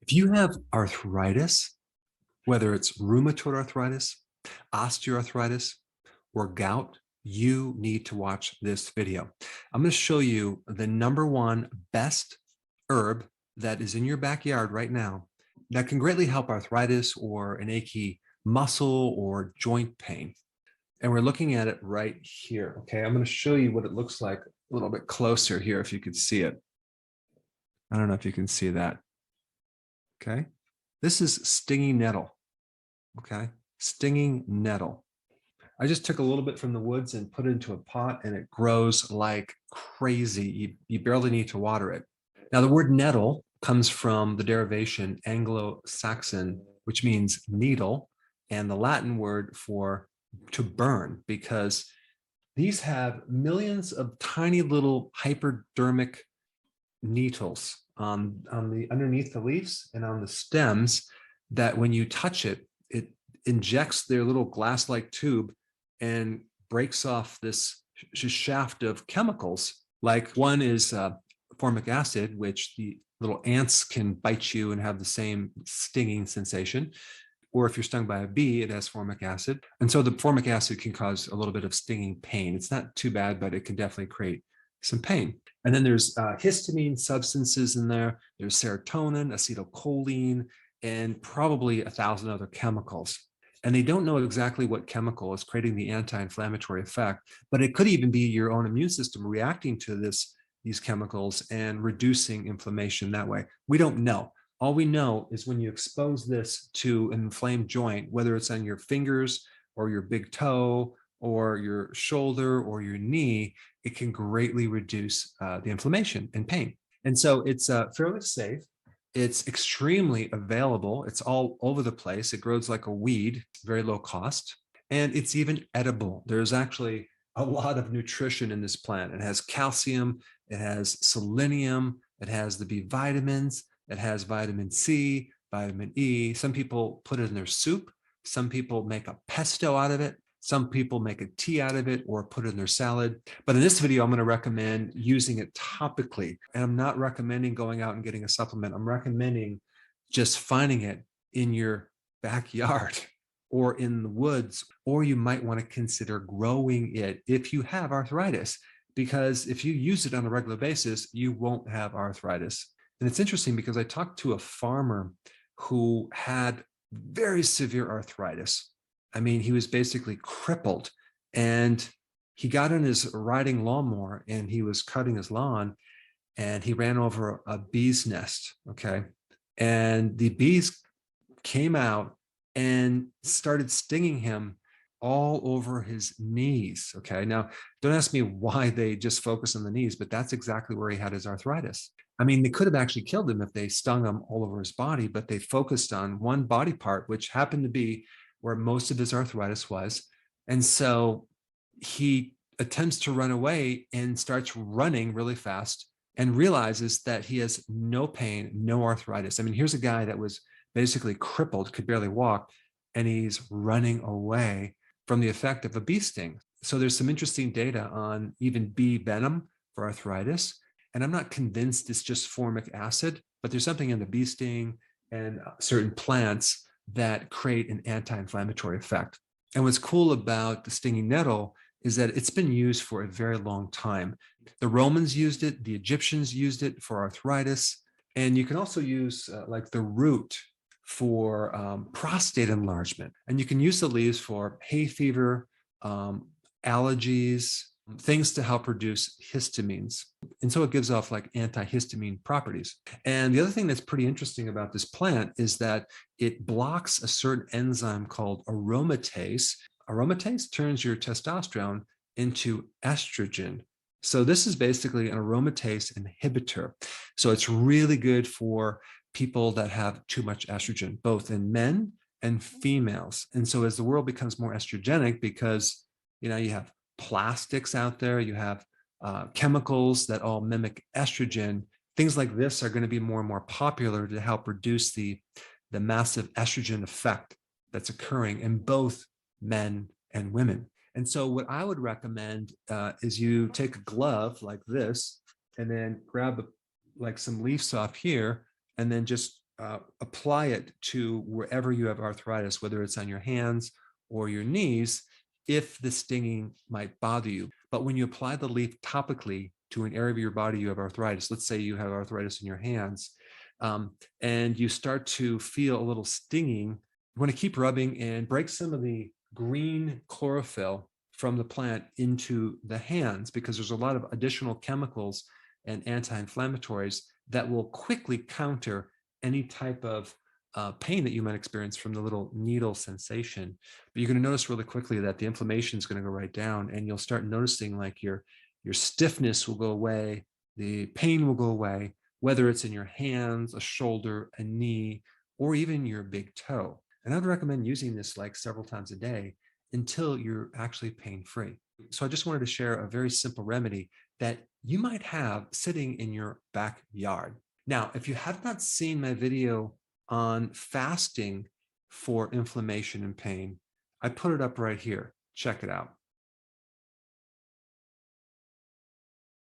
If you have arthritis, whether it's rheumatoid arthritis, osteoarthritis, or gout, you need to watch this video. I'm going to show you the #1 best herb that is in your backyard right now that can greatly help arthritis or an achy muscle or joint pain. And we're looking at it right here. Okay, I'm going to show you what it looks like a little bit closer here if you could see it. I don't know if you can see that. Okay, this is stinging nettle. Okay, stinging nettle. I just took a little bit from the woods and put it into a pot, and it grows like crazy. You barely need to water it. Now, the word nettle comes from the derivation Anglo-Saxon, which means needle, and the Latin word for to burn, because these have millions of tiny little hypodermic needles on the underneath the leaves and on the stems that when you touch it, it injects their little glass-like tube and breaks off this shaft of chemicals. Like one is formic acid, which the little ants can bite you and have the same stinging sensation. Or if you're stung by a bee, it has formic acid. And so the formic acid can cause a little bit of stinging pain. It's not too bad, but it can definitely create some pain. And then there's histamine substances in there. There's serotonin, acetylcholine, and probably 1,000 other chemicals. And they don't know exactly what chemical is creating the anti-inflammatory effect, but it could even be your own immune system reacting to these chemicals and reducing inflammation that way. We don't know. All we know is when you expose this to an inflamed joint, whether it's on your fingers or your big toe or your shoulder or your knee, it can greatly reduce the inflammation and pain. And so it's fairly safe. It's extremely available. It's all over the place. It grows like a weed, very low cost, and it's even edible. There's actually a lot of nutrition in this plant. It has calcium, it has selenium, it has the B vitamins, it has vitamin C, vitamin E. Some people put it in their soup. Some people make a pesto out of it. Some people make a tea out of it or put it in their salad. But in this video, I'm going to recommend using it topically. And I'm not recommending going out and getting a supplement. I'm recommending just finding it in your backyard or in the woods, or you might want to consider growing it if you have arthritis, because if you use it on a regular basis, you won't have arthritis. And it's interesting because I talked to a farmer who had very severe arthritis. I mean, he was basically crippled, and he got in his riding lawnmower and he was cutting his lawn and he ran over a bee's nest. Okay. And the bees came out and started stinging him all over his knees. Okay. Now, don't ask me why they just focus on the knees, but that's exactly where he had his arthritis. I mean, they could have actually killed him if they stung him all over his body, but they focused on one body part, which happened to be where most of his arthritis was. And so he attempts to run away and starts running really fast and realizes that he has no pain, no arthritis. I mean, here's a guy that was basically crippled, could barely walk, and he's running away from the effect of a bee sting. So there's some interesting data on even bee venom for arthritis. And I'm not convinced it's just formic acid, but there's something in the bee sting and certain plants that create an anti-inflammatory effect. And what's cool about the stinging nettle is that it's been used for a very long time. The Romans used it, the Egyptians used it for arthritis, and you can also use like the root for prostate enlargement. And you can use the leaves for hay fever, allergies, things to help reduce histamines. And so it gives off like antihistamine properties. And the other thing that's pretty interesting about this plant is that it blocks a certain enzyme called aromatase. Aromatase turns your testosterone into estrogen. So this is basically an aromatase inhibitor. So it's really good for people that have too much estrogen, both in men and females. And so as the world becomes more estrogenic, because you have plastics out there, you have chemicals that all mimic estrogen, things like this are going to be more and more popular to help reduce the massive estrogen effect that's occurring in both men and women. And so what I would recommend is you take a glove like this and then grab like some leaves off here and then just apply it to wherever you have arthritis, whether it's on your hands or your knees, if the stinging might bother you. But when you apply the leaf topically to an area of your body you have arthritis, let's say you have arthritis in your hands, and you start to feel a little stinging, you want to keep rubbing and break some of the green chlorophyll from the plant into the hands, because there's a lot of additional chemicals and anti-inflammatories that will quickly counter any type of pain that you might experience from the little needle sensation. But you're going to notice really quickly that the inflammation is going to go right down, and you'll start noticing like your stiffness will go away, the pain will go away, whether it's in your hands, a shoulder, a knee, or even your big toe. And I'd recommend using this like several times a day until you're actually pain-free. So I just wanted to share a very simple remedy that you might have sitting in your backyard. Now, if you have not seen my video on fasting for inflammation and pain, I put it up right here. Check it out.